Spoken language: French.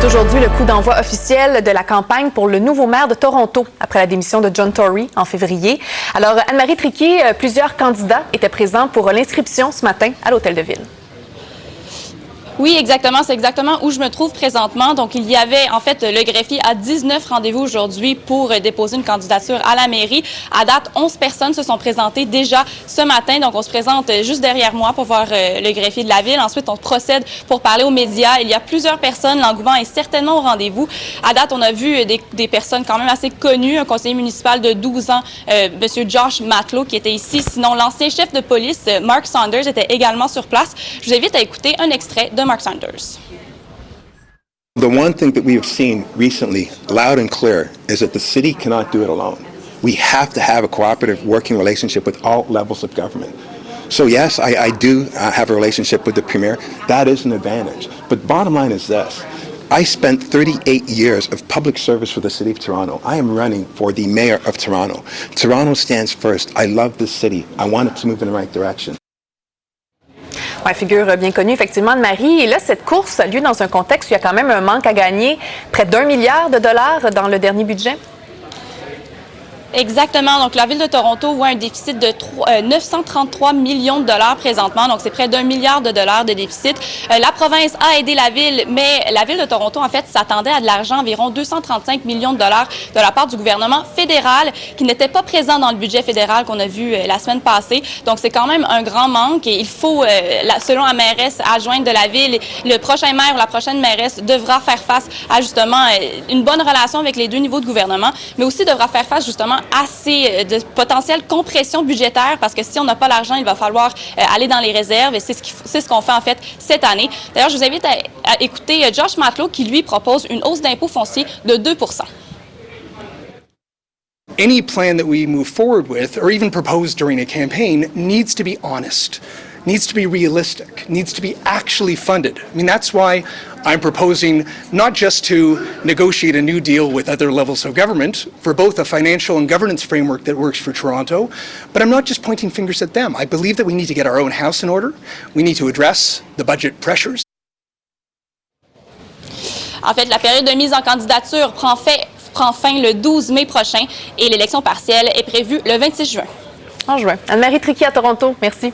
C'est aujourd'hui le coup d'envoi officiel de la campagne pour le nouveau maire de Toronto, après la démission de John Tory en février. Alors, Anne-Marie Triquier, plusieurs candidats étaient présents pour l'inscription ce matin à l'Hôtel de Ville. Oui, exactement. C'est exactement où je me trouve présentement. Donc, il y avait, en fait, le greffier a 19 rendez-vous aujourd'hui pour déposer une candidature à la mairie. À date, 11 personnes se sont présentées déjà ce matin. Donc, on se présente juste derrière moi pour voir le greffier de la ville. Ensuite, on procède pour parler aux médias. Il y a plusieurs personnes. L'engouement est certainement au rendez-vous. À date, on a vu des personnes quand même assez connues. Un conseiller municipal de 12 ans, M. Josh Matlow, qui était ici. Sinon, l'ancien chef de police, Mark Saunders, était également sur place. Je vous invite à écouter un extrait de Mark Saunders. The one thing that we have seen recently, loud and clear, is that the city cannot do it alone. We have to have a cooperative working relationship with all levels of government. So yes, I do have a relationship with the Premier. That is an advantage. But bottom line is this. I spent 38 years of public service for the City of Toronto. I am running for the Mayor of Toronto. Toronto stands first. I love this city. I want it to move in the right direction. Ouais, figure bien connue, effectivement, Anne-Marie. Et là, cette course a lieu dans un contexte où il y a quand même un manque à gagner, près d'1 milliard de dollars dans le dernier budget. Exactement. Donc, la Ville de Toronto voit un déficit de 933 millions de dollars présentement. Donc, c'est près d'1 milliard de dollars de déficit. La province a aidé la Ville, mais la Ville de Toronto, en fait, s'attendait à de l'argent, environ 235 millions de dollars de la part du gouvernement fédéral, qui n'était pas présent dans le budget fédéral qu'on a vu la semaine passée. Donc, c'est quand même un grand manque et il faut, selon la mairesse adjointe de la Ville, le prochain maire ou la prochaine mairesse devra faire face à, justement, une bonne relation avec les deux niveaux de gouvernement, mais aussi devra faire face, justement, assez de potentielle compression budgétaire parce que si on n'a pas l'argent, il va falloir aller dans les réserves et c'est ce qu'on fait en fait cette année. D'ailleurs, je vous invite à écouter Josh Matlow qui, lui, propose une hausse d'impôt foncier de 2 %. Any plan that we move forward with or even propose during a campaign needs to be honest, needs to be realistic, needs to be actually funded. I mean, that's why I'm proposing not just to negotiate a new deal with other levels of government for both a financial and governance framework that works for Toronto, but I'm not just pointing fingers at them. I believe that we need to get our own house in order. We need to address the budget pressures. En fait, la période de mise en candidature prend fin le 12 mai prochain et l'élection partielle est prévue le 26 juin. En juin. Anne-Marie Triquier à Toronto, merci.